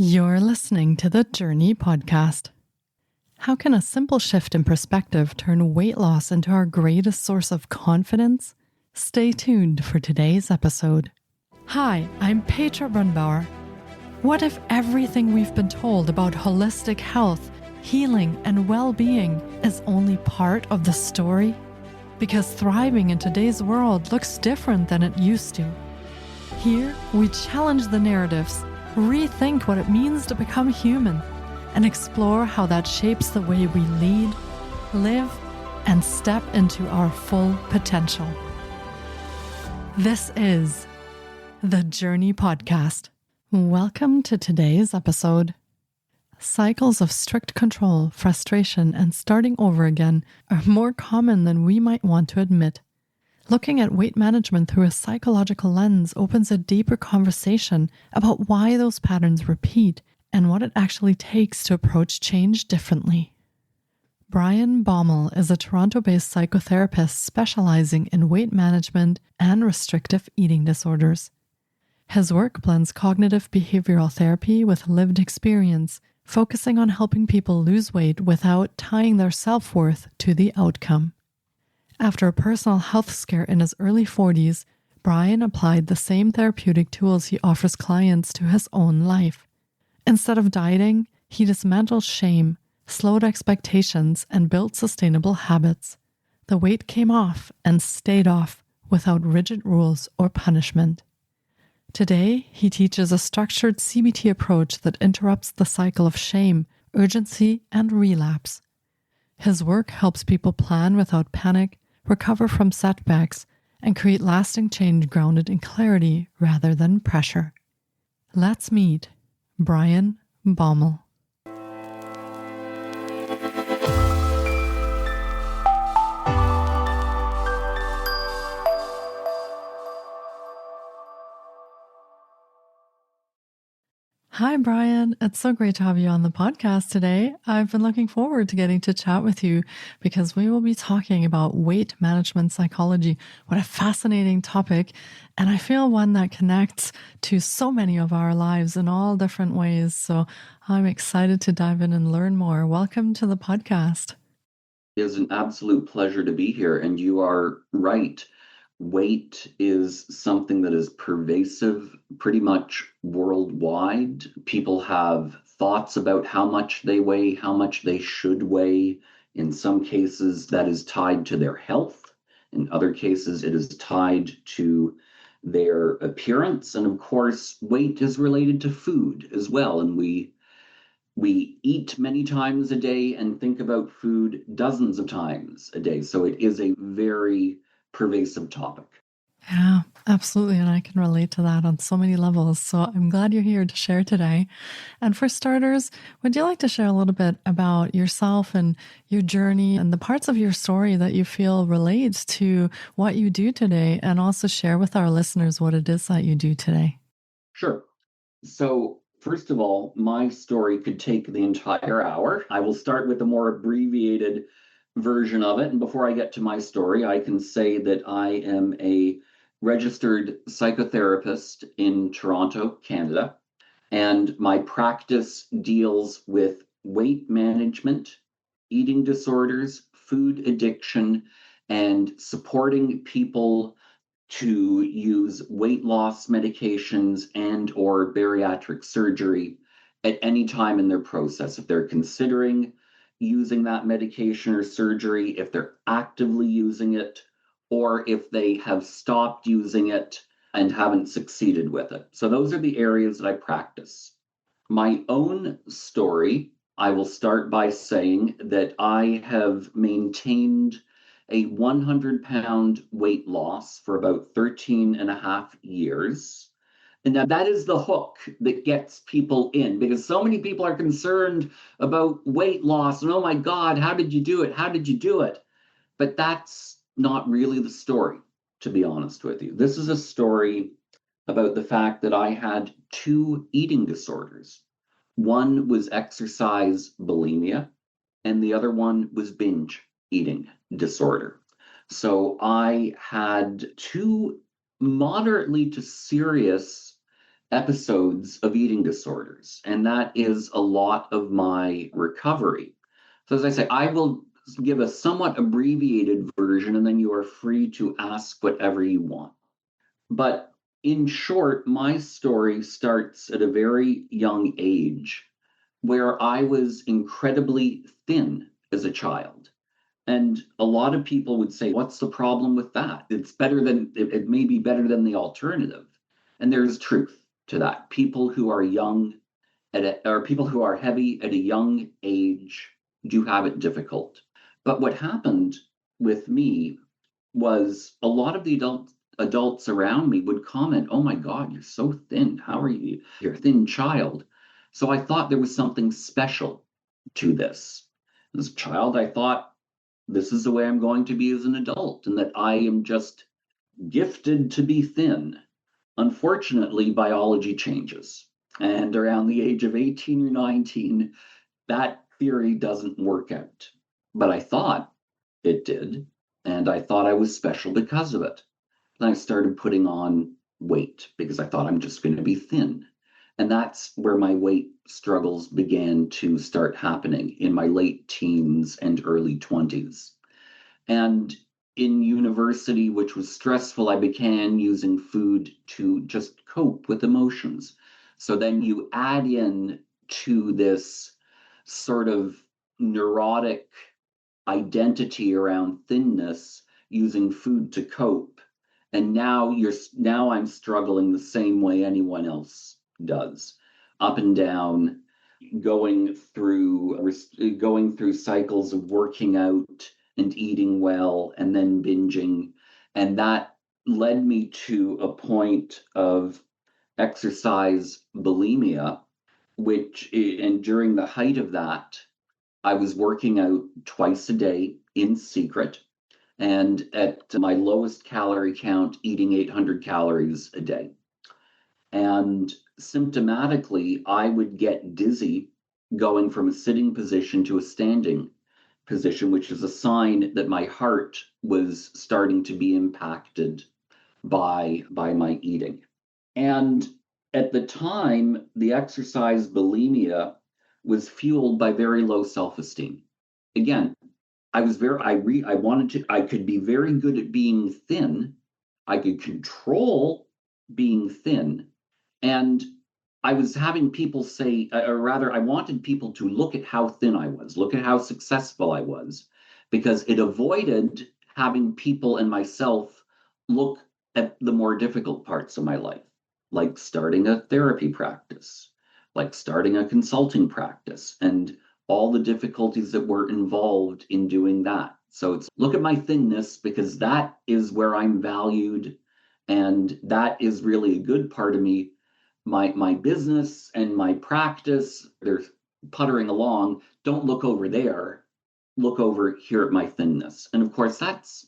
You're listening to the Jōrni Podcast. How can a simple shift in perspective turn weight loss into our greatest source of confidence? Stay tuned for today's episode. Hi, I'm Petra Brunbauer. What if everything we've been told about holistic health, healing, and well-being is only part of the story? Because thriving in today's world looks different than it used to. Here, we challenge the narratives, rethink what it means to become human, and explore how that shapes the way we lead, live, and step into our full potential. This is the Jōrni Podcast. Welcome to today's episode. Cycles of strict control, frustration, and starting over again are more common than we might want to admit. Looking at weight management through a psychological lens opens a deeper conversation about why those patterns repeat and what it actually takes to approach change differently. Baumal is a Toronto-based psychotherapist specialising in weight management and restrictive eating disorders. His work blends cognitive behavioural therapy with lived experience, focusing on helping people lose weight without tying their self-worth to the outcome. After a personal health scare in his early 40s, Brian applied the same therapeutic tools he offers clients to his own life. Instead of dieting, he dismantled shame, slowed expectations, and built sustainable habits. The weight came off and stayed off without rigid rules or punishment. Today, he teaches a structured CBT approach that interrupts the cycle of shame, urgency, and relapse. His work helps people plan without panic, recover from setbacks, and create lasting change grounded in clarity rather than pressure. Let's meet Brian Baumal. Hi, Brian. It's so great to have you on the podcast today. I've been looking forward to getting to chat with you because we will be talking about weight management psychology. What a fascinating topic. And I feel one that connects to so many of our lives in all different ways. So I'm excited to dive in and learn more. Welcome to the podcast. It is an absolute pleasure to be here. And you are right. Weight is something that is pervasive pretty much worldwide. People have thoughts about how much they weigh, how much they should weigh. In some cases, that is tied to their health. In other cases, it is tied to their appearance. And of course, weight is related to food as well. And we eat many times a day and think about food dozens of times a day. So it is a very pervasive topic. Yeah, absolutely. And I can relate to that on so many levels. So I'm glad you're here to share today. And for starters, would you like to share a little bit about yourself and your journey and the parts of your story that you feel relates to what you do today, and also share with our listeners what it is that you do today? Sure. So first of all, my story could take the entire hour. I will start with a more abbreviated version of it. And before I get to my story, I can say that I am a registered psychotherapist in Toronto, Canada. And my practice deals with weight management, eating disorders, food addiction, and supporting people to use weight loss medications and or bariatric surgery at any time in their process. If they're considering using that medication or surgery, if they're actively using it, or if they have stopped using it and haven't succeeded with it. So those are the areas that I practice. My own story, I will start by saying that I have maintained a 100-pound weight loss for about 13 and a half years. And now that is the hook that gets people in, because so many people are concerned about weight loss. And oh my God, how did you do it? How did you do it? But that's not really the story, to be honest with you. This is a story about the fact that I had two eating disorders. One was exercise bulimia, and the other one was binge eating disorder. So I had two moderately to serious episodes of eating disorders. And that is a lot of my recovery. So, as I say, I will give a somewhat abbreviated version, and then you are free to ask whatever you want. But in short, my story starts at a very young age where I was incredibly thin as a child. And a lot of people would say, what's the problem with that? It may be better than the alternative. And there's truth to that. People who are or people who are heavy at a young age do have it difficult. But what happened with me was a lot of the adults around me would comment, "Oh my God, you're so thin. How are you? You're a thin child." So I thought there was something special to this. As a child, I thought this is the way I'm going to be as an adult, and that I am just gifted to be thin. Unfortunately, biology changes. And around the age of 18 or 19, that theory doesn't work out. But I thought it did. And I thought I was special because of it. And I started putting on weight because I thought I'm just going to be thin. And that's where my weight struggles began to start happening in my late teens and early 20s. And in university, which was stressful, I began using food to just cope with emotions. So then you add in to this sort of neurotic identity around thinness, using food to cope. And now I'm struggling the same way anyone else does, up and down, going through cycles of working out and eating well and then binging. And that led me to a point of exercise bulimia, and during the height of that, I was working out twice a day in secret, and at my lowest calorie count, eating 800 calories a day. And symptomatically, I would get dizzy going from a sitting position to a standing position, which is a sign that my heart was starting to be impacted by my eating. And at the time, the exercise bulimia was fueled by very low self-esteem. Again, I could be very good at being thin. I could control being thin. And I was having people say, or rather, I wanted people to look at how thin I was, look at how successful I was, because it avoided having people and myself look at the more difficult parts of my life, like starting a therapy practice, like starting a consulting practice, and all the difficulties that were involved in doing that. So it's look at my thinness, because that is where I'm valued, and that is really a good part of me. My business and my practice, they're puttering along. Don't look over there. Look over here at my thinness. And of course, that's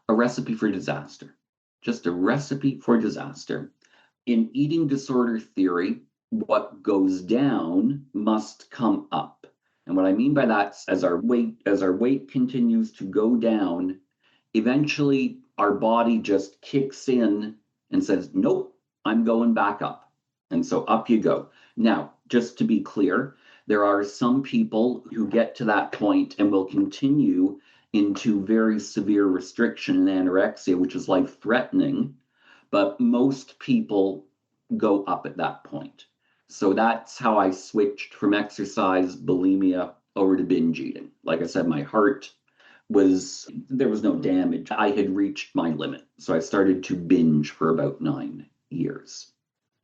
a recipe for disaster. Just a recipe for disaster. In eating disorder theory, what goes down must come up. And what I mean by that, as our weight continues to go down, eventually our body just kicks in and says, nope, I'm going back up. And so up you go. Now, just to be clear, there are some people who get to that point and will continue into very severe restriction and anorexia, which is life-threatening. But most people go up at that point. So that's how I switched from exercise bulimia over to binge eating. Like I said, my heart there was no damage. I had reached my limit. So I started to binge for about 9 years.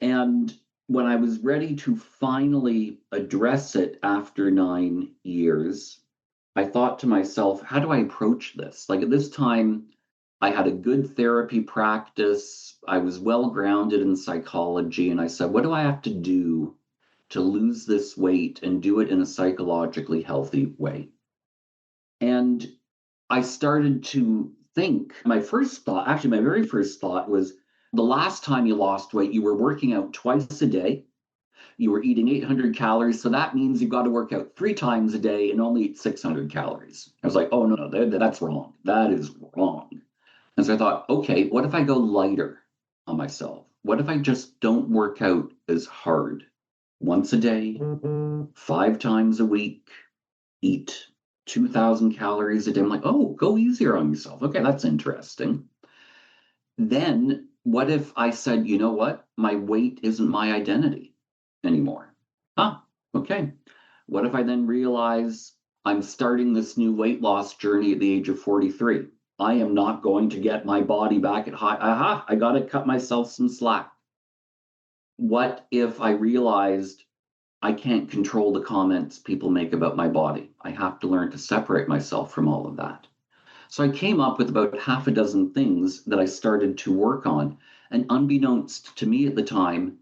And when I was ready to finally address it after 9 years, I thought to myself, how do I approach this? Like at this time, I had a good therapy practice. I was well grounded in psychology. And I said, what do I have to do to lose this weight and do it in a psychologically healthy way? And I started to think, my very first thought was, the last time you lost weight, you were working out twice a day. You were eating 800 calories. So that means you've got to work out 3 times a day and only eat 600 calories. I was like, oh, no, that's wrong. That is wrong. And so I thought, okay, what if I go lighter on myself? what if I just don't work out as hard? Once a day, 5 times a week, eat 2,000 calories a day. I'm like, oh, go easier on yourself. Okay, that's interesting. Then what if I said, you know what? My weight isn't my identity anymore. Okay. What if I then realize I'm starting this new weight loss journey at the age of 43? I am not going to get my body back at high. I got to cut myself some slack. What if I realized I can't control the comments people make about my body? I have to learn to separate myself from all of that. So I came up with about half a dozen things that I started to work on. And unbeknownst to me at the time,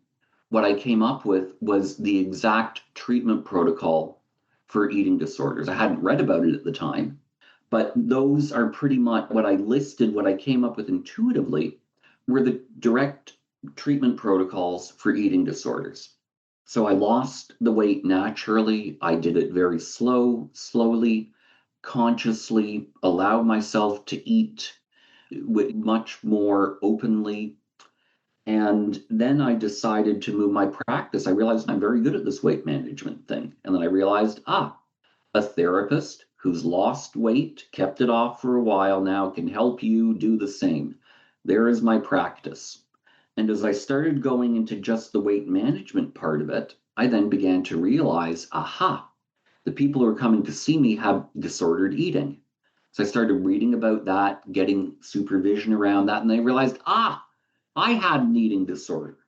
what I came up with was the exact treatment protocol for eating disorders. I hadn't read about it at the time, but those are pretty much what I listed, what I came up with intuitively were the direct treatment protocols for eating disorders. So I lost the weight naturally. I did it very slowly, consciously, allowed myself to eat with much more openly. And then I decided to move my practice. I realized I'm very good at this weight management thing. And then I realized, a therapist who's lost weight, kept it off for a while now, can help you do the same. There is my practice. And as I started going into just the weight management part of it, I then began to realize, the people who are coming to see me have disordered eating. So I started reading about that, getting supervision around that, and I realized, I had an eating disorder.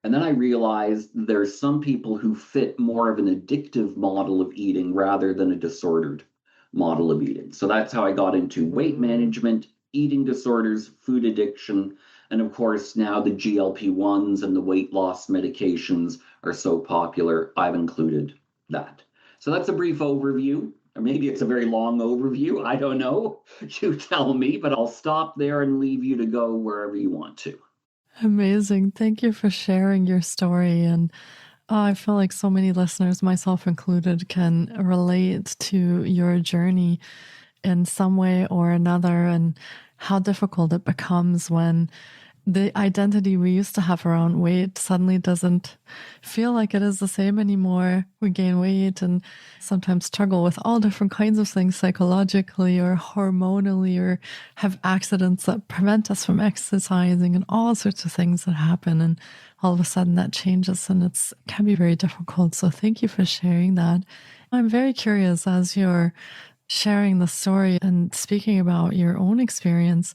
And then I realized there's some people who fit more of an addictive model of eating rather than a disordered model of eating. So that's how I got into weight management, eating disorders, food addiction, and of course now the GLP-1s and the weight loss medications are so popular, I've included that. So that's a brief overview. Or maybe it's a very long overview. I don't know. You tell me, but I'll stop there and leave you to go wherever you want to. Amazing. Thank you for sharing your story. And I feel like so many listeners, myself included, can relate to your journey in some way or another, and how difficult it becomes when the identity we used to have around weight suddenly doesn't feel like it is the same anymore. We gain weight and sometimes struggle with all different kinds of things psychologically or hormonally, or have accidents that prevent us from exercising and all sorts of things that happen. And all of a sudden that changes, and it can be very difficult. So thank you for sharing that. I'm very curious, as you're sharing the story and speaking about your own experience,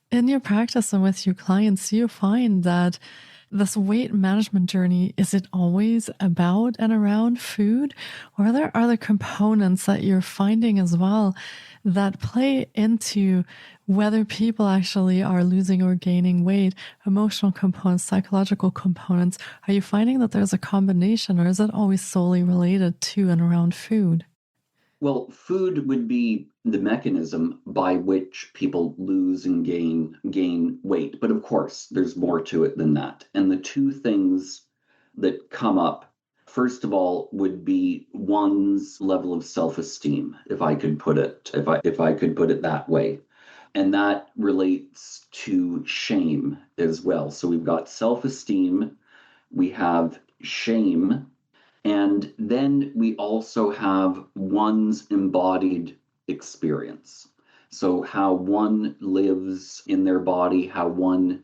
in your practice and with your clients, do you find that this weight management journey, is it always about and around food? Or are there other components that you're finding as well that play into whether people actually are losing or gaining weight? Emotional components, psychological components. Are you finding that there's a combination, or is it always solely related to and around food? Well, food would be the mechanism by which people lose and gain weight. But of course, there's more to it than that. And the two things that come up, first of all, would be one's level of self-esteem, if I could put it, if I could put it that way. And that relates to shame as well. So we've got self-esteem, we have shame, and then we also have one's embodied experience. So how one lives in their body, how one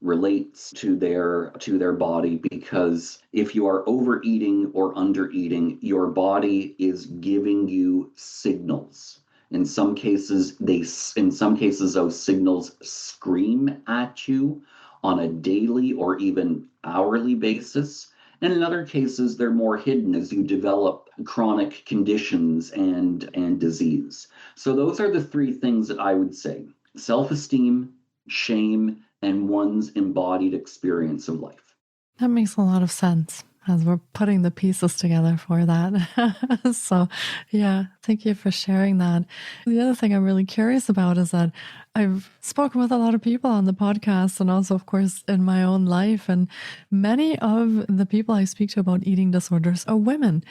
relates to their body, because if you are overeating or undereating, your body is giving you signals. In some cases, those signals scream at you on a daily or even hourly basis. And in other cases, they're more hidden as you develop chronic conditions and disease. So those are the three things that I would say: self-esteem, shame, and one's embodied experience of life. That makes a lot of sense as we're putting the pieces together for that. So, yeah, thank you for sharing that. The other thing I'm really curious about is that I've spoken with a lot of people on the podcast, and also, of course, in my own life. And many of the people I speak to about eating disorders are women.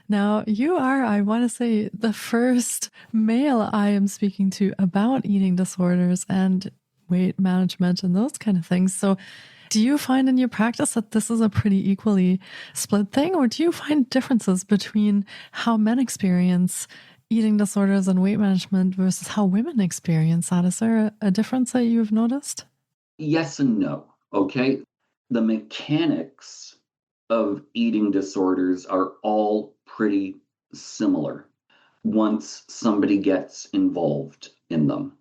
Now, you are, I want to say, the first male I am speaking to about eating disorders and weight management and those kind of things. So Do you find in your practice that this is a pretty equally split thing, or do you find differences between how men experience eating disorders and weight management versus how women experience that? Is there a difference that you've noticed? Yes and no. Okay. The mechanics of eating disorders are all pretty similar once somebody gets involved in them.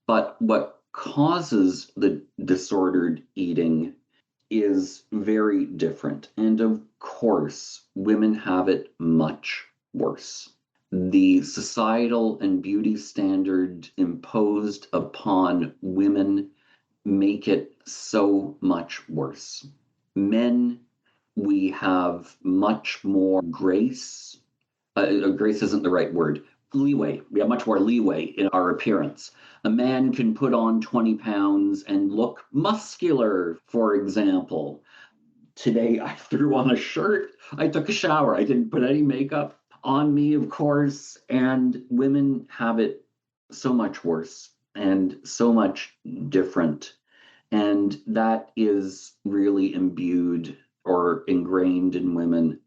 But what causes the disordered eating is very different. And of course, women have it much worse. The societal and beauty standard imposed upon women make it so much worse. Men, we have much more grace. Grace isn't the right word. Leeway. We have much more leeway in our appearance. A man can put on 20 pounds and look muscular, for example. Today, I threw on a shirt. I took a shower. I didn't put any makeup on me, of course. And women have it so much worse and so much different. And that is really imbued or ingrained in women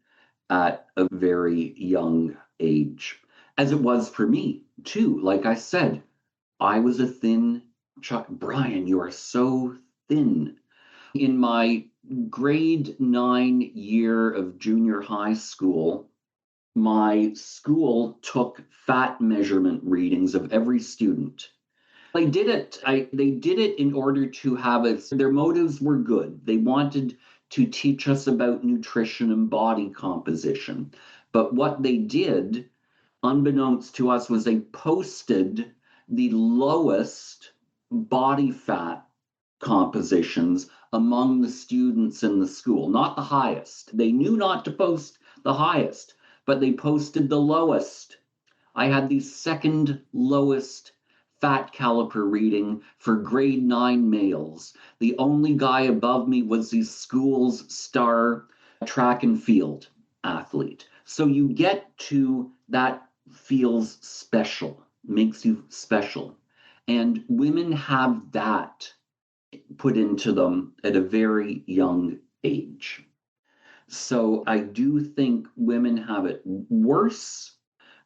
at a very young age, as it was for me, too. Like I said, I was a thin child. Brian, you are so thin. In my grade 9 year of junior high school, my school took fat measurement readings of every student. They did it in order to have it. Their motives were good. They wanted to teach us about nutrition and body composition. But what they did, unbeknownst to us, was they posted the lowest body fat compositions among the students in the school, not the highest. They knew not to post the highest, but they posted the lowest. I had the second lowest fat caliper reading for grade 9 males. The only guy above me was the school's star track and field athlete. So you get to that feels special, makes you special. And women have that put into them at a very young age. So I do think women have it worse.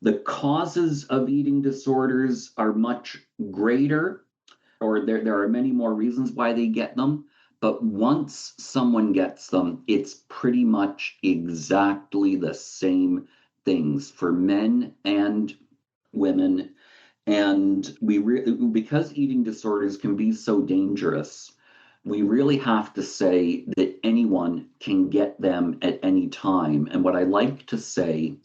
The causes of eating disorders are much greater, or there are many more reasons why they get them. But once someone gets them, it's pretty much exactly the same things for men and women. And because eating disorders can be so dangerous, we really have to say that anyone can get them at any time. And what I like to say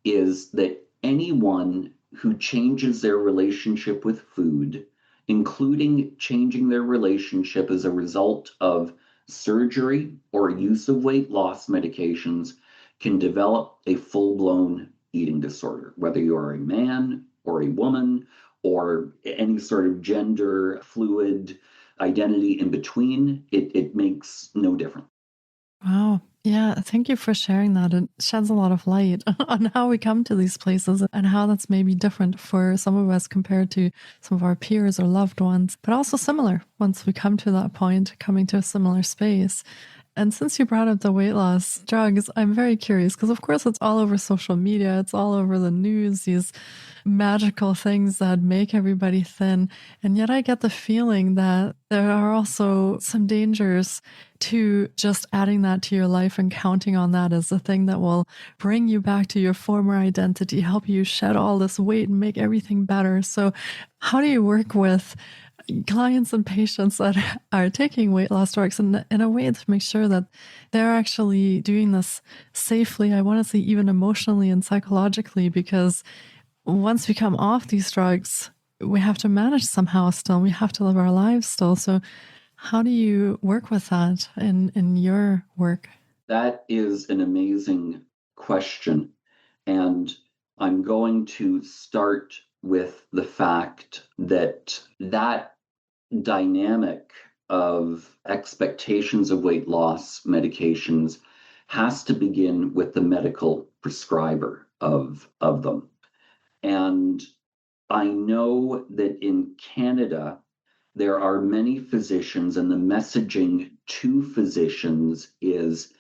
is that anyone who changes their relationship with food, including changing their relationship as a result of surgery or use of weight loss medications, can develop a full-blown eating disorder, whether you are a man or a woman or any sort of gender fluid identity in between. It makes no difference. Wow. Yeah. Thank you for sharing that. It sheds a lot of light on how we come to these places and how that's maybe different for some of us compared to some of our peers or loved ones, but also similar once we come to that point, coming to a similar space. And since you brought up the weight loss drugs, I'm very curious because, of course, it's all over social media. It's all over the news, these magical things that make everybody thin. And yet I get the feeling that there are also some dangers to just adding that to your life and counting on that as the thing that will bring you back to your former identity, help you shed all this weight and make everything better. So how do you work with clients and patients that are taking weight loss drugs in a way to make sure that they're actually doing this safely? I want to say even emotionally and psychologically, because once we come off these drugs, we have to manage somehow still. We have to live our lives still. So how do you work with that in your work? That is an amazing question. And I'm going to start with the fact that dynamic of expectations of weight loss medications has to begin with the medical prescriber of them. And I know that in Canada, There are many physicians, and the messaging to physicians is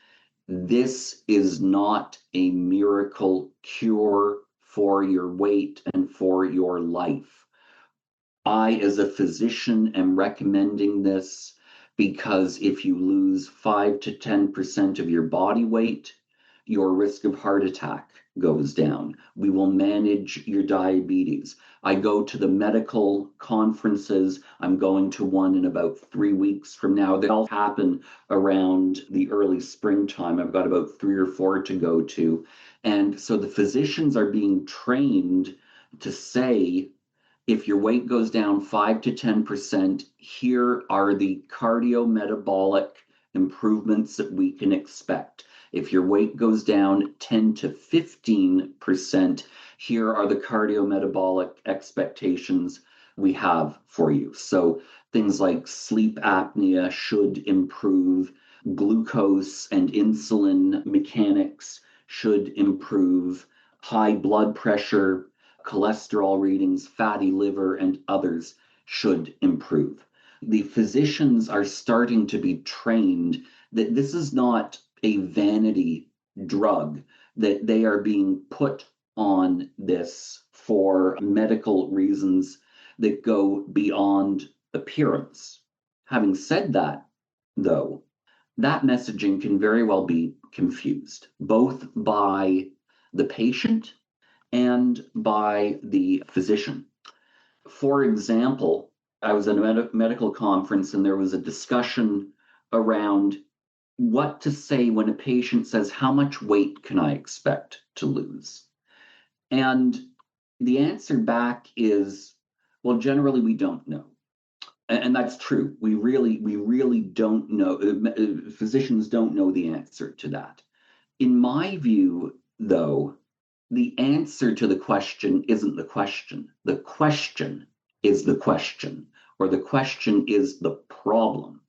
this is not a miracle cure for your weight and for your life. I, as a physician, am recommending this because if you lose 5 to 10% of your body weight, your risk of heart attack goes down. We will manage your diabetes. I go to the medical conferences. I'm going to one in about 3 weeks from now. They all happen around the early springtime. I've got about 3 or 4 to go to. And so the physicians are being trained to say, if your weight goes down 5 to 10%, here are the cardiometabolic improvements that we can expect. If your weight goes down 10 to 15%, here are the cardiometabolic expectations we have for you. So things like sleep apnea should improve, glucose and insulin mechanics should improve, high blood pressure, cholesterol readings, fatty liver, and others should improve. The physicians are starting to be trained that this is not a vanity drug, that they are being put on this for medical reasons that go beyond appearance. Having said that, though, that messaging can very well be confused, both by the patient and by the physician. For example, I was at a medical conference and there was a discussion around what to say when a patient says, how much weight can I expect to lose? And the answer back is, well, generally we don't know. And that's true. We really don't know. Physicians don't know the answer to that. In my view, though, the answer to the question isn't the question. The question is the question, or the question is the problem.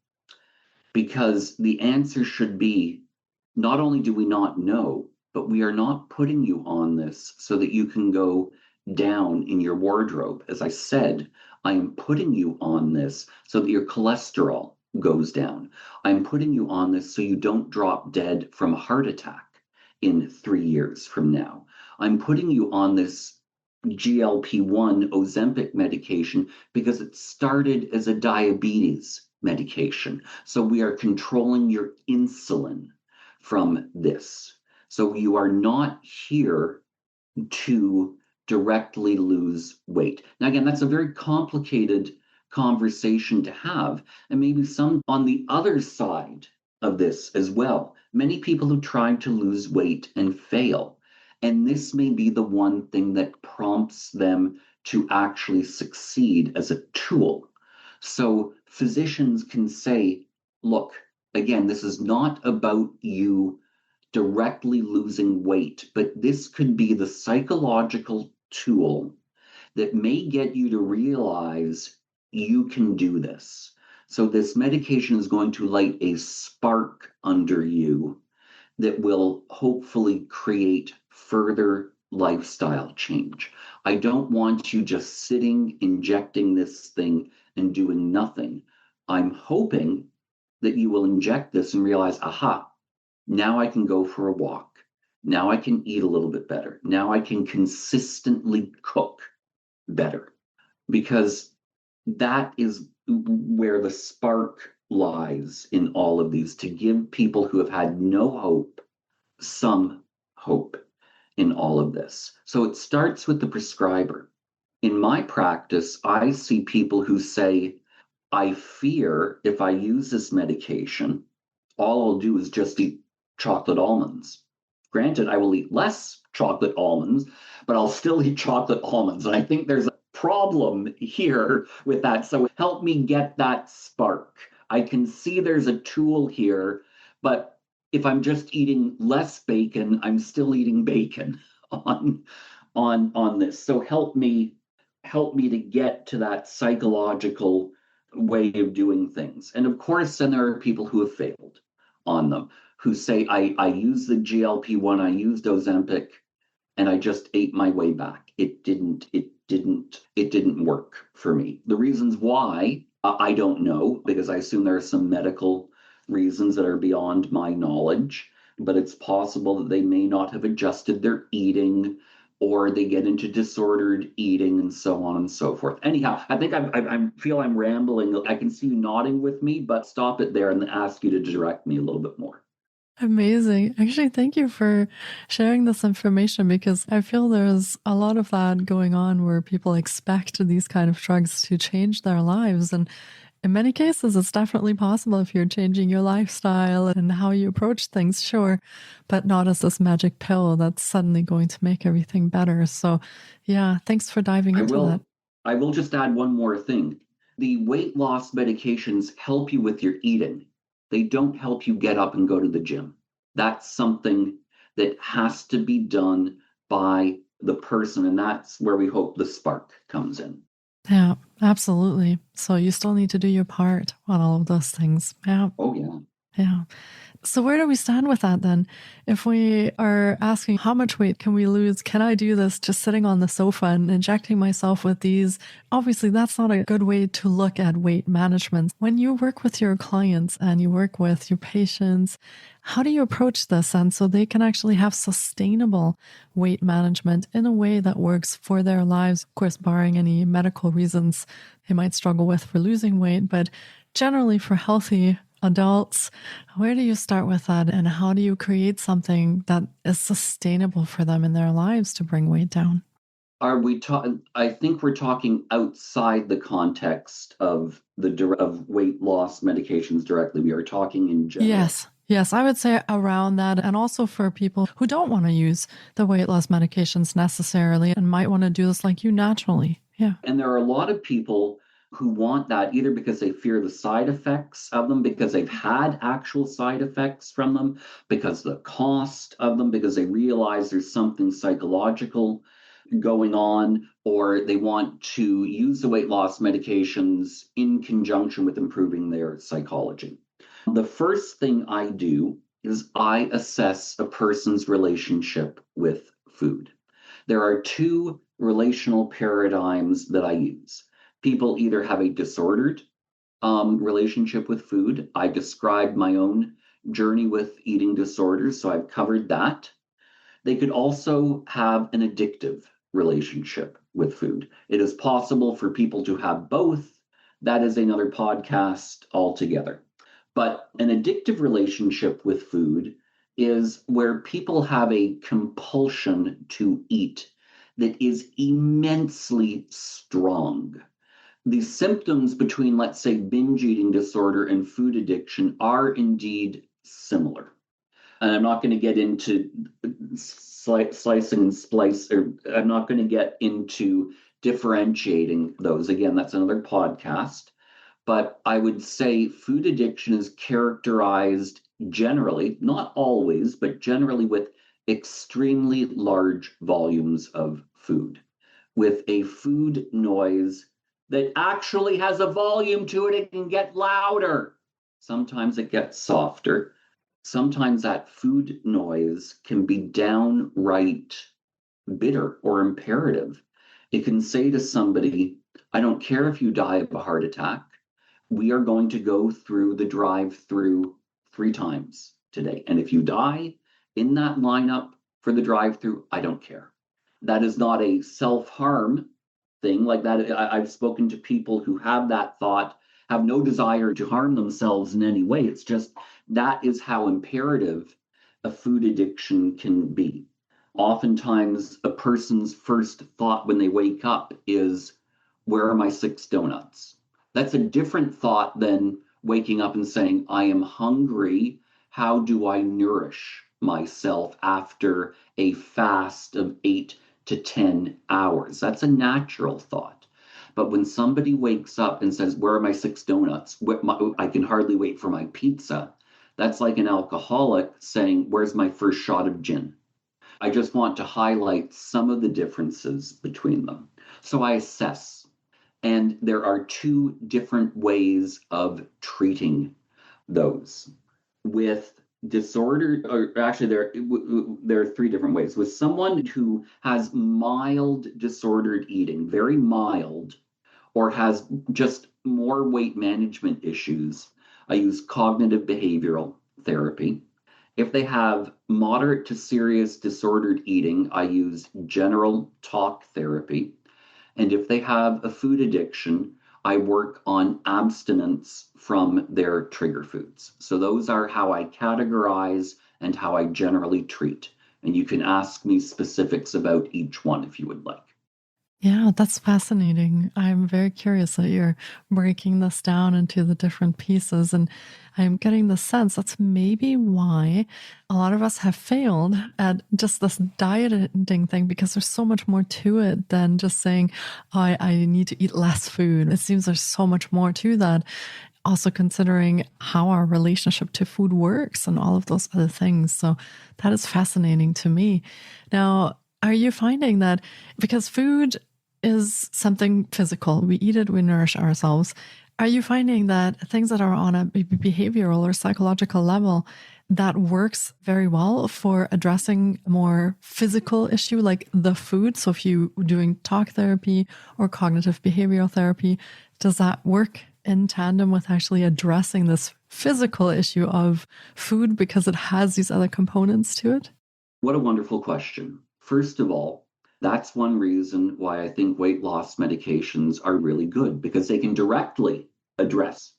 Because the answer should be, not only do we not know, but we are not putting you on this so that you can go down in your wardrobe. As I said, I am putting you on this so that your cholesterol goes down. I'm putting you on this so you don't drop dead from a heart attack in 3 years from now. I'm putting you on this GLP-1 Ozempic medication because it started as a diabetes medication. So we are controlling your insulin from this. So you are not here to directly lose weight. Now, again, that's a very complicated conversation to have. And maybe some on the other side of this as well. Many people who try to lose weight and fail. And this may be the one thing that prompts them to actually succeed as a tool. So physicians can say, look, again, this is not about you directly losing weight, but this could be the psychological tool that may get you to realize you can do this. So this medication is going to light a spark under you that will hopefully create further lifestyle change. I don't want you just sitting, injecting this thing and doing nothing. I'm hoping that you will inject this and realize, aha, now I can go for a walk. Now I can eat a little bit better. Now I can consistently cook better, because that is where the spark lies in all of these, to give people who have had no hope some hope in all of this. So it starts with the prescriber. In my practice, I see people who say, I fear if I use this medication, all I'll do is just eat chocolate almonds. Granted, I will eat less chocolate almonds, but I'll still eat chocolate almonds. And I think there's a problem here with that. So help me get that spark. I can see there's a tool here, but if I'm just eating less bacon, I'm still eating bacon on this. So help me to get to that psychological way of doing things. And of course, then there are people who have failed on them, who say, I used the GLP-1, I used Ozempic, and I just ate my way back. It didn't work for me. The reasons why I don't know, because I assume there are some medical reasons that are beyond my knowledge, but it's possible that they may not have adjusted their eating, or they get into disordered eating and so on and so forth. Anyhow, I think I feel I'm rambling. I can see you nodding with me, but stop it there and ask you to direct me a little bit more. Amazing. Actually, thank you for sharing this information, because I feel there's a lot of that going on where people expect these kind of drugs to change their lives. And in many cases, it's definitely possible if you're changing your lifestyle and how you approach things, sure, but not as this magic pill that's suddenly going to make everything better. So, yeah, thanks for diving I into that. will just add one more thing. The weight loss medications help you with your eating. They don't help you get up and go to the gym. That's something that has to be done by the person, and that's where we hope the spark comes in. Yeah, absolutely. So you still need to do your part on all of those things. Yeah. Oh, yeah. Yeah. So where do we stand with that then? If we are asking how much weight can we lose? Can I do this just sitting on the sofa and injecting myself with these? Obviously, that's not a good way to look at weight management. When you work with your clients and you work with your patients, how do you approach this? And so they can actually have sustainable weight management in a way that works for their lives, of course, barring any medical reasons they might struggle with for losing weight, but generally for healthy adults. Where do you start with that, and how do you create something that is sustainable for them in their lives to bring weight down? Are we talking? I think we're talking outside the context of of weight loss medications directly. We are talking in general. Yes, I would say around that, and also for people who don't want to use the weight loss medications necessarily and might want to do this like you naturally. Yeah. And there are a lot of people who want that either because they fear the side effects of them, because they've had actual side effects from them, because the cost of them, because they realize there's something psychological going on, or they want to use the weight loss medications in conjunction with improving their psychology. The first thing I do is I assess a person's relationship with food. There are two relational paradigms that I use. People either have a disordered relationship with food. I described my own journey with eating disorders, so I've covered that. They could also have an addictive relationship with food. It is possible for people to have both. That is another podcast altogether. But an addictive relationship with food is where people have a compulsion to eat that is immensely strong. The symptoms between, let's say, binge eating disorder and food addiction are indeed similar. And I'm not going to get into slicing and splice, or I'm not going to get into differentiating those. Again, that's another podcast. But I would say food addiction is characterized generally, not always, but generally with extremely large volumes of food, with a food noise that actually has a volume to it. It can get louder. Sometimes it gets softer. Sometimes that food noise can be downright bitter or imperative. It can say to somebody, I don't care if you die of a heart attack. We are going to go through the drive-through 3 times today. And if you die in that lineup for the drive-through, I don't care. That is not a self-harm thing like that. I've spoken to people who have that thought, have no desire to harm themselves in any way. It's just that is how imperative a food addiction can be. Oftentimes, a person's first thought when they wake up is, where are my 6 donuts? That's a different thought than waking up and saying, I am hungry. How do I nourish myself after a fast of 8 to 10 hours? That's a natural thought. But when somebody wakes up and says, where are my 6 donuts? I can hardly wait for my pizza. That's like an alcoholic saying, where's my first shot of gin? I just want to highlight some of the differences between them. So I assess. And there are 2 different ways of treating those. With disorder, or actually there are 3 different ways. With someone who has mild disordered eating, very mild, or has just more weight management issues, I use cognitive behavioral therapy. If they have moderate to serious disordered eating, I use general talk therapy. And if they have a food addiction, I work on abstinence from their trigger foods. So those are how I categorize and how I generally treat. And you can ask me specifics about each one if you would like. Yeah, that's fascinating. I'm very curious that you're breaking this down into the different pieces. And I'm getting the sense that's maybe why a lot of us have failed at just this dieting thing, because there's so much more to it than just saying, oh, I need to eat less food. It seems there's so much more to that. Also considering how our relationship to food works and all of those other things. So that is fascinating to me. Now, are you finding that because food is something physical, we eat it, we nourish ourselves, are you finding that things that are on a behavioral or psychological level that works very well for addressing a more physical issue like the food? So if you're doing talk therapy or cognitive behavioral therapy, does that work in tandem with actually addressing this physical issue of food because it has these other components to it? What a wonderful question. First of all, that's one reason why I think weight loss medications are really good, because they can directly address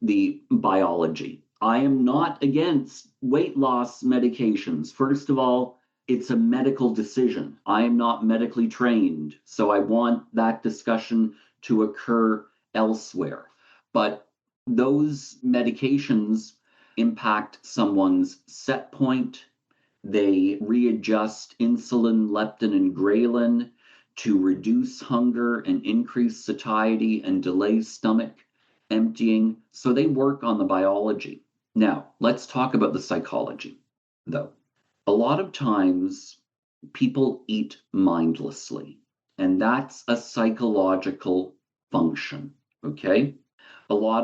the biology. I am not against weight loss medications. First of all, it's a medical decision. I am not medically trained, so I want that discussion to occur elsewhere. But those medications impact someone's set point. They readjust insulin, leptin, and ghrelin to reduce hunger and increase satiety and delay stomach emptying. So they work on the biology. Now, let's talk about the psychology, though. A lot of times people eat mindlessly, and that's a psychological function, okay?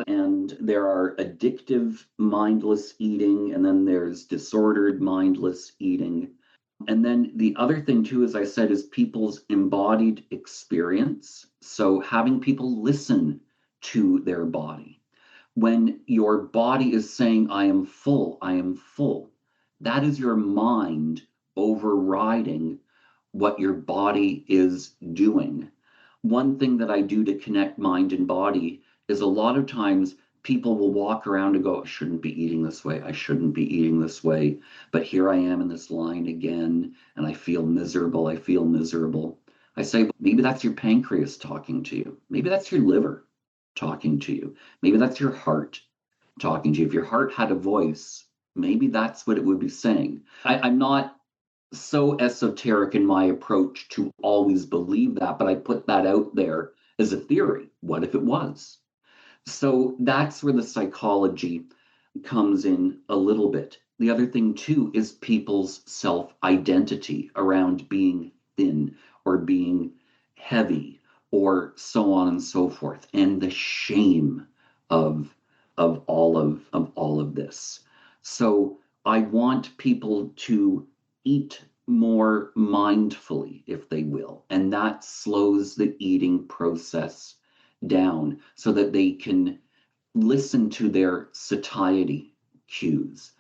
And there are addictive mindless eating, and then there's disordered mindless eating. And then the other thing too, as I said, is people's embodied experience. So having people listen to their body. When your body is saying, I am full, that is your mind overriding what your body is doing. One thing that I do to connect mind and body is a lot of times people will walk around and go, I shouldn't be eating this way. I shouldn't be eating this way. But here I am in this line again, and I feel miserable. I say, maybe that's your pancreas talking to you. Maybe that's your liver talking to you. Maybe that's your heart talking to you. If your heart had a voice, maybe that's what it would be saying. I'm not so esoteric in my approach to always believe that, but I put that out there as a theory. What if it was? So that's where the psychology comes in a little bit. The other thing too is people's self-identity around being thin or being heavy or so on and so forth, and the shame of all of this. So I want people to eat more mindfully, if they will, and that slows the eating process down so that they can listen to their satiety cues.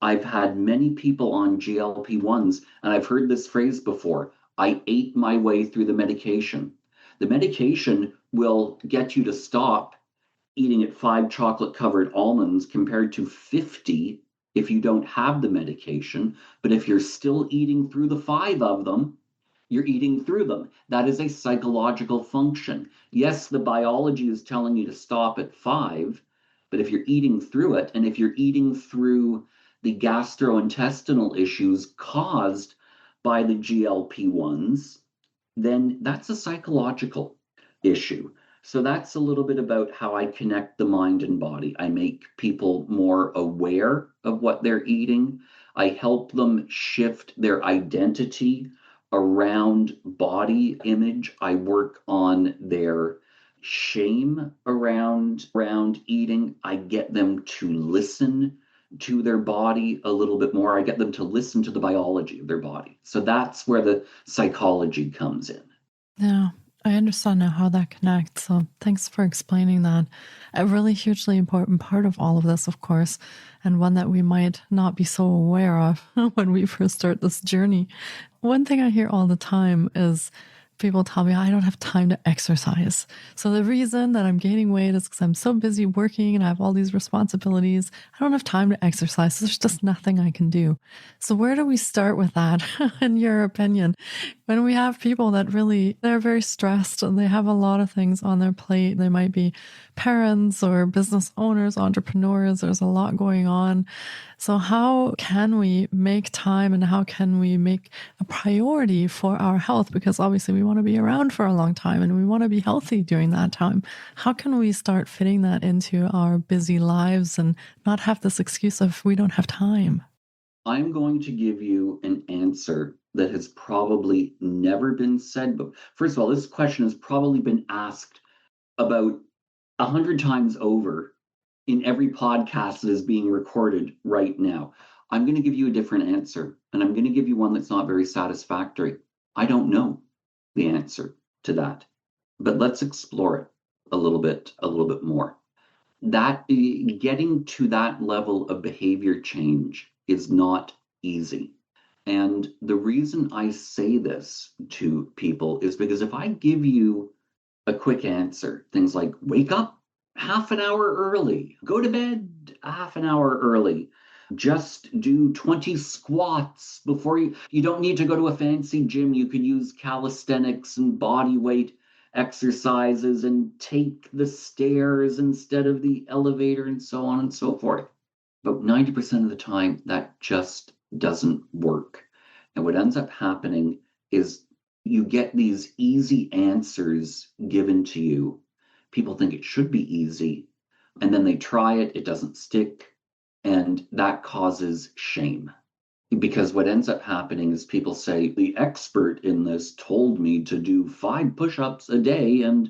I've had many people on GLP-1s, and I've heard this phrase before, I ate my way through the medication. The medication will get you to stop eating at 5 chocolate-covered almonds compared to 50 if you don't have the medication. But if you're still eating through the 5 of them, you're eating through them. That is a psychological function. Yes, the biology is telling you to stop at 5, but if you're eating through it, and if you're eating through the gastrointestinal issues caused by the GLP-1s, then that's a psychological issue. So that's a little bit about how I connect the mind and body. I make people more aware of what they're eating. I help them shift their identity around body image. I work on their shame around eating. I get them to listen to their body a little bit more. I get them to listen to the biology of their body. So that's where the psychology comes in. Yeah. I understand now how that connects. So thanks for explaining that. A really hugely important part of all of this, of course, and one that we might not be so aware of when we first start this journey. One thing I hear all the time is people tell me I don't have time to exercise. So the reason that I'm gaining weight is because I'm so busy working and I have all these responsibilities. I don't have time to exercise. So there's just nothing I can do. So where do we start with that, in your opinion? When we have people that really, they're very stressed and they have a lot of things on their plate. They might be parents or business owners, entrepreneurs. There's a lot going on. So how can we make time and how can we make a priority for our health? Because obviously we want to be around for a long time and we want to be healthy during that time. How can we start fitting that into our busy lives and not have this excuse of we don't have time? I'm going to give you an answer that has probably never been said. But first of all, this question has probably been asked about 100 times over in every podcast that is being recorded right now. I'm going to give you a different answer, and I'm going to give you one that's not very satisfactory. I don't know the answer to that, but let's explore it a little bit more. That getting to that level of behavior change is not easy. And the reason I say this to people is because if I give you a quick answer, things like wake up half an hour early, go to bed half an hour early, just do 20 squats before you don't need to go to a fancy gym. You could use calisthenics and body weight exercises and take the stairs instead of the elevator and so on and so forth. But 90% of the time, that just doesn't work. And what ends up happening is you get these easy answers given to you. People think it should be easy, and then they try it, it doesn't stick, and that causes shame. Because what ends up happening is people say, the expert in this told me to do 5 push-ups a day, and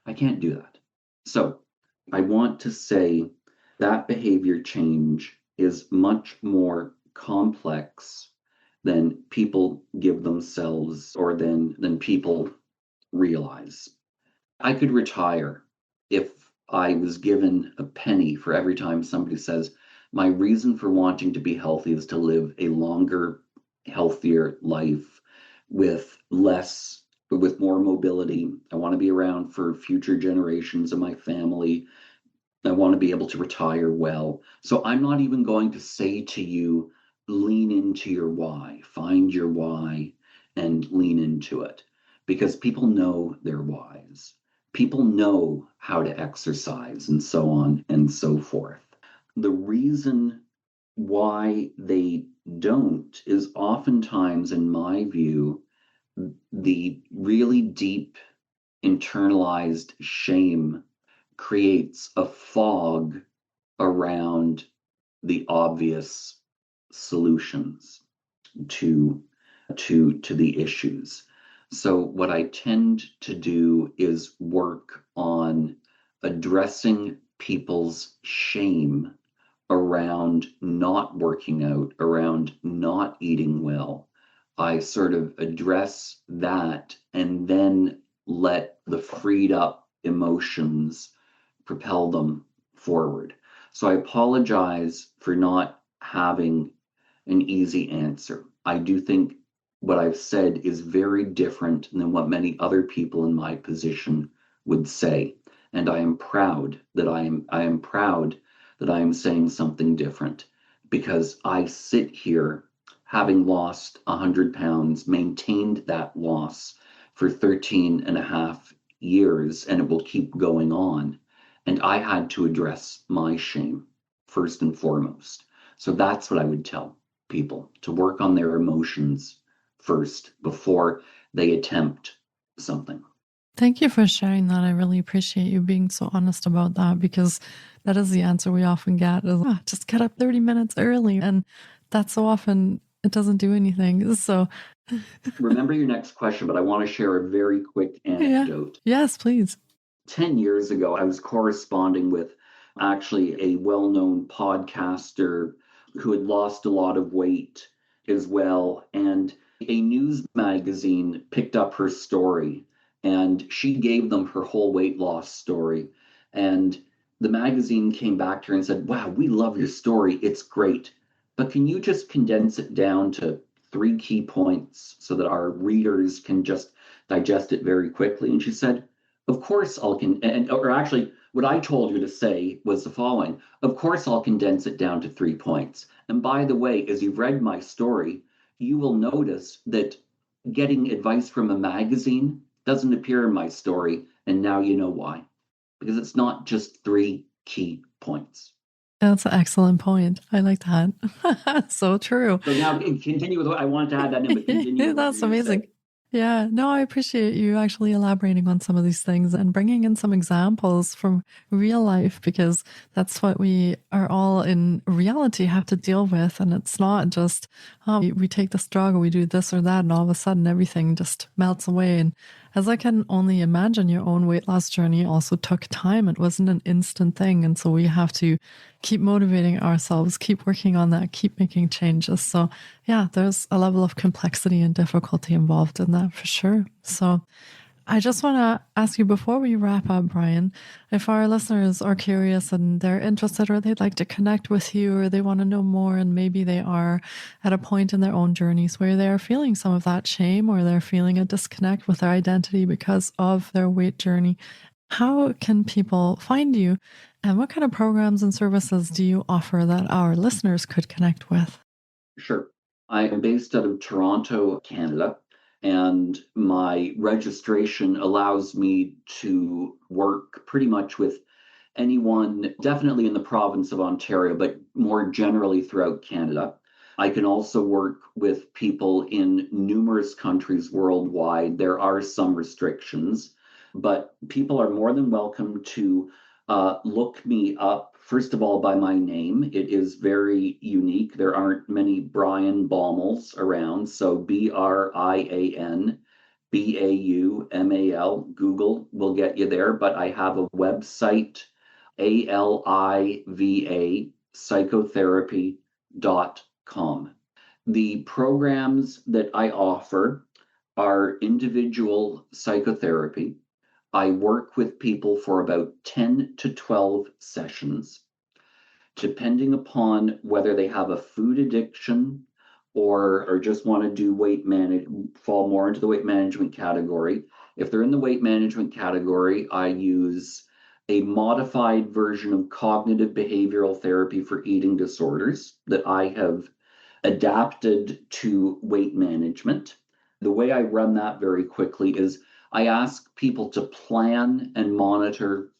I can't do that. So I want to say that behavior change is much more complex than people give themselves or than people realize. I could retire if I was given a penny for every time somebody says, my reason for wanting to be healthy is to live a longer, healthier life with more mobility. I want to be around for future generations of my family. I want to be able to retire well. So I'm not even going to say to you, lean into your why, find your why and lean into it, because people know their whys. People know how to exercise and so on and so forth. The reason why they don't is oftentimes, in my view, the really deep internalized shame creates a fog around the obvious solutions to the issues. So what I tend to do is work on addressing people's shame around not working out, around not eating well. I sort of address that and then let the freed up emotions propel them forward. So I apologize for not having an easy answer. I do think what I've said is very different than what many other people in my position would say. And I am proud that I am saying something different, because I sit here having lost 100 pounds, maintained that loss for 13 and a half years, and it will keep going on. And I had to address my shame first and foremost. So that's what I would tell people, to work on their emotions first before they attempt something. Thank you for sharing that. I really appreciate you being so honest about that, because that is the answer we often get is, just get up 30 minutes early. And that's so often, it doesn't do anything. So remember your next question, but I want to share a very quick anecdote. Yeah. Yes, please. 10 years ago, I was corresponding with actually a well-known podcaster who had lost a lot of weight as well. And a news magazine picked up her story And she gave them her whole weight loss story. And the magazine came back to her and said, "Wow, we love your story. It's great. But can you just condense it down to 3 key points so that our readers can just digest it very quickly?" And she said, "Of course I'll or actually, what I told her to say was the following: of course I'll condense it down to 3 points. And by the way, as you've read my story, you will notice that getting advice from a magazine doesn't appear in my story. And now you know why. Because it's not just 3 key points." That's an excellent point. I like that. So true. So now continue with what I wanted to add that in, but continue with what That's you're going to amazing. say. Yeah, no, I appreciate you actually elaborating on some of these things and bringing in some examples from real life, because that's what we are all in reality have to deal with. And it's not just, we take this drug or we do this or that, and all of a sudden everything just melts away. And as I can only imagine, your own weight loss journey also took time. It wasn't an instant thing. And so we have to keep motivating ourselves, keep working on that, keep making changes. So yeah, there's a level of complexity and difficulty involved in that for sure. So I just want to ask you before we wrap up, Brian, if our listeners are curious and they're interested or they'd like to connect with you or they want to know more, and maybe they are at a point in their own journeys where they are feeling some of that shame or they're feeling a disconnect with their identity because of their weight journey, how can people find you? And what kind of programs and services do you offer that our listeners could connect with? Sure. I am based out of Toronto, Canada, and my registration allows me to work pretty much with anyone, definitely in the province of Ontario, but more generally throughout Canada. I can also work with people in numerous countries worldwide. There are some restrictions, but people are more than welcome to look me up, first of all, by my name. It is very unique. There aren't many Brian Baumals around. So BrianBaumal, Google will get you there. But I have a website, ALIVA psychotherapy.com. The programs that I offer are individual psychotherapy. I work with people for about 10 to 12 sessions, depending upon whether they have a food addiction or just want to do fall more into the weight management category. If they're in the weight management category, I use a modified version of cognitive behavioral therapy for eating disorders that I have adapted to weight management. The way I run that very quickly is I ask people to plan and monitor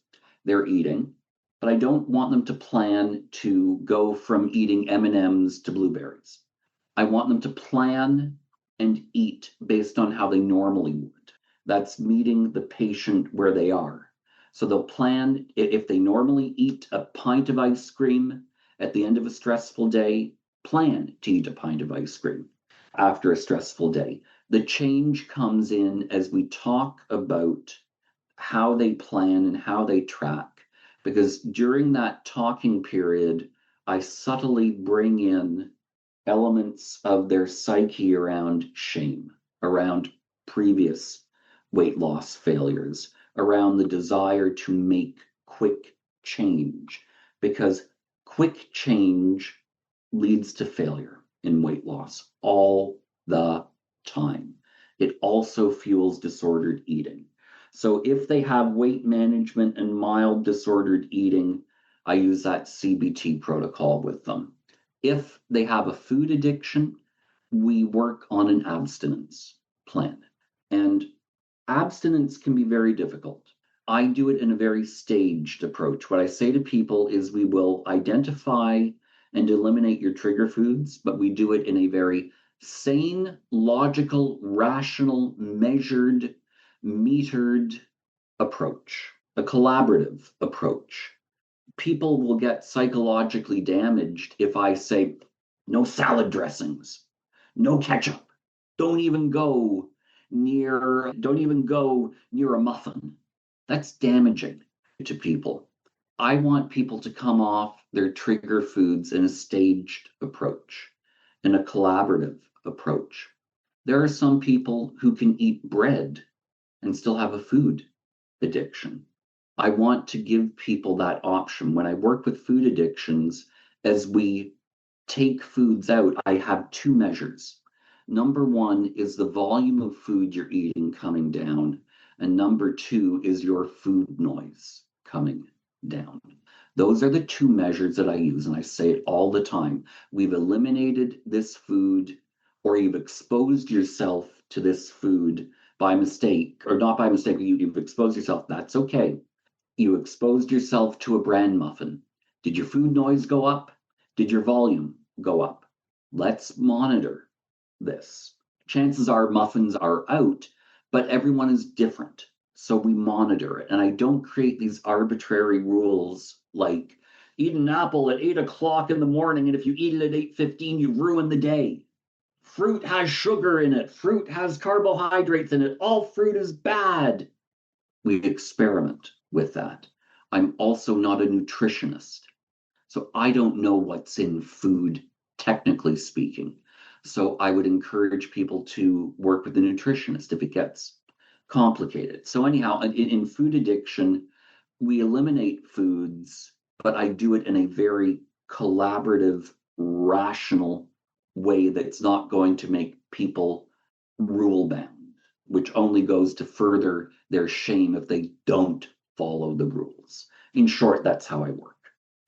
their eating, but I don't want them to plan to go from eating M&Ms to blueberries. I want them to plan and eat based on how they normally would. That's meeting the patient where they are. So they'll plan, if they normally eat a pint of ice cream at the end of a stressful day, plan to eat a pint of ice cream after a stressful day. The change comes in as we talk about how they plan and how they track, because during that talking period, I subtly bring in elements of their psyche around shame, around previous weight loss failures, around the desire to make quick change, because quick change leads to failure in weight loss all the time. It also fuels disordered eating. So if they have weight management and mild disordered eating, I use that CBT protocol with them. If they have a food addiction, we work on an abstinence plan. And abstinence can be very difficult. I do it in a very staged approach. What I say to people is we will identify and eliminate your trigger foods, but we do it in a very sane, logical, rational, measured, metered approach, a collaborative approach. People will get psychologically damaged if I say, no salad dressings, no ketchup, don't even go near a muffin. That's damaging to people. I want people to come off their trigger foods in a staged approach, in a collaborative approach. There are some people who can eat bread and still have a food addiction. I want to give people that option. When I work with food addictions, as we take foods out, I have two measures. Number one is the volume of food you're eating coming down. And number two is your food noise coming down. Those are the two measures that I use, and I say it all the time. We've eliminated this food, or you've exposed yourself to this food by mistake, or not by mistake, you've exposed yourself. That's okay. You exposed yourself to a bran muffin. Did your food noise go up? Did your volume go up? Let's monitor this. Chances are muffins are out, but everyone is different. So we monitor it. And I don't create these arbitrary rules like eat an apple at 8 o'clock in the morning, and if you eat it at 8:15, you ruin the day. Fruit has sugar in it. Fruit has carbohydrates in it. All fruit is bad. We experiment with that. I'm also not a nutritionist, so I don't know what's in food, technically speaking. So I would encourage people to work with a nutritionist if it gets complicated. So anyhow, in food addiction, we eliminate foods, but I do it in a very collaborative, rational way that's not going to make people rule bound, which only goes to further their shame if they don't follow the rules. In short, that's how I work.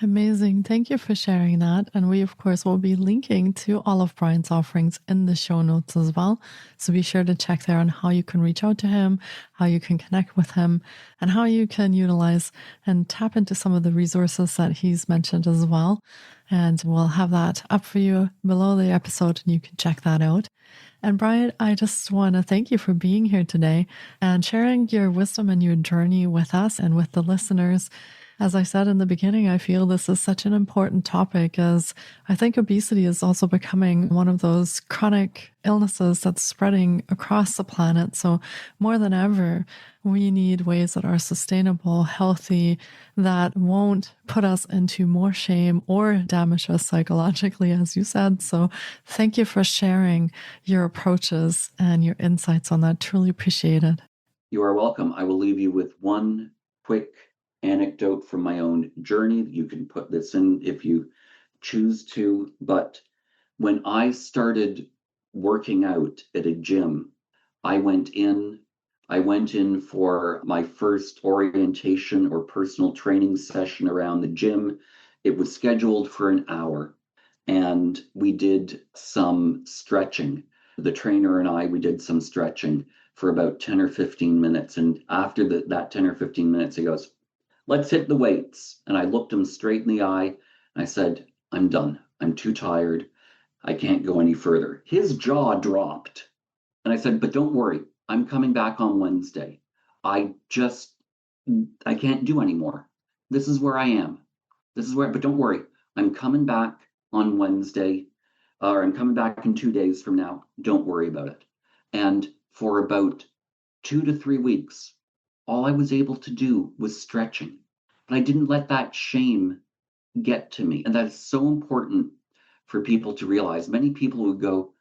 Amazing. Thank you for sharing that. And we, of course, will be linking to all of Brian's offerings in the show notes as well. So be sure to check there on how you can reach out to him, how you can connect with him, and how you can utilize and tap into some of the resources that he's mentioned as well. And we'll have that up for you below the episode, and you can check that out. And Brian, I just want to thank you for being here today and sharing your wisdom and your journey with us and with the listeners. As I said in the beginning, I feel this is such an important topic, as I think obesity is also becoming one of those chronic illnesses that's spreading across the planet. So more than ever, we need ways that are sustainable, healthy, that won't put us into more shame or damage us psychologically, as you said. So thank you for sharing your approaches and your insights on that. Truly appreciate it. You are welcome. I will leave you with one quick anecdote from my own journey. You can put this in if you choose to, but when I started working out at a gym, I went in for my first orientation or personal training session around the gym. It was scheduled for an hour, and we did some stretching. The trainer and I, we did some stretching for about 10 or 15 minutes. And after that 10 or 15 minutes, he goes, "Let's hit the weights." And I looked him straight in the eye and I said, "I'm done. I'm too tired. I can't go any further." His jaw dropped. And I said, "But don't worry. I'm coming back on Wednesday. I can't do anymore. This is where I am. But don't worry. I'm coming back on Wednesday, or I'm coming back in 2 days from now. Don't worry about it." And for about 2 to 3 weeks, all I was able to do was stretching. But I didn't let that shame get to me. And that's so important for people to realize. Many people would go,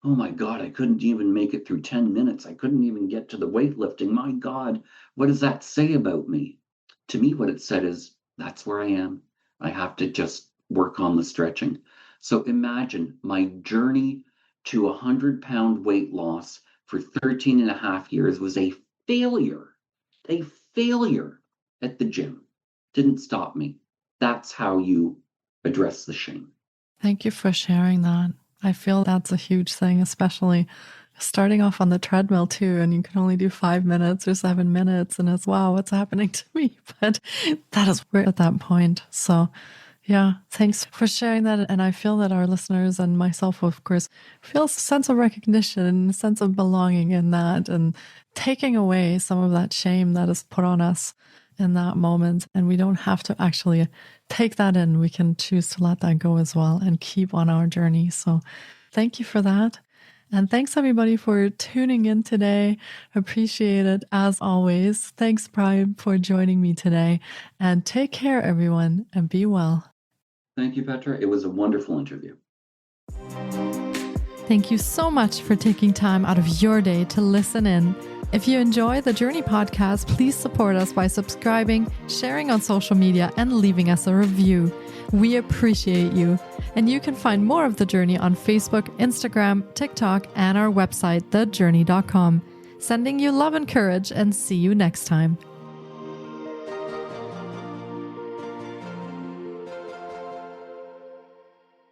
"Oh my God, I couldn't even make it through 10 minutes. I couldn't even get to the weightlifting. My God, what does that say about me?" To me, what it said is, that's where I am. I have to just work on the stretching. So imagine my journey to 100-pound weight loss for 13 and a half years was a failure at the gym. Didn't stop me. That's how you address the shame. Thank you for sharing that. I feel that's a huge thing, especially starting off on the treadmill too, and you can only do 5 minutes or 7 minutes, and it's, wow, what's happening to me? But that is we're at that point. So yeah, thanks for sharing that. And I feel that our listeners and myself, of course, feel a sense of recognition, a sense of belonging in that, and taking away some of that shame that is put on us in that moment. And we don't have to actually take that in. We can choose to let that go as well and keep on our journey. So thank you for that. And thanks everybody for tuning in today. Appreciate it as always. Thanks, Brian, for joining me today. And take care, everyone, and be well. Thank you, Petra. It was a wonderful interview. Thank you so much for taking time out of your day to listen in. If you enjoy the Jōrni Podcast, please support us by subscribing, sharing on social media, and leaving us a review. We appreciate you. And you can find more of The Jōrni on Facebook, Instagram, TikTok, and our website, thejorni.com. Sending you love and courage, and see you next time.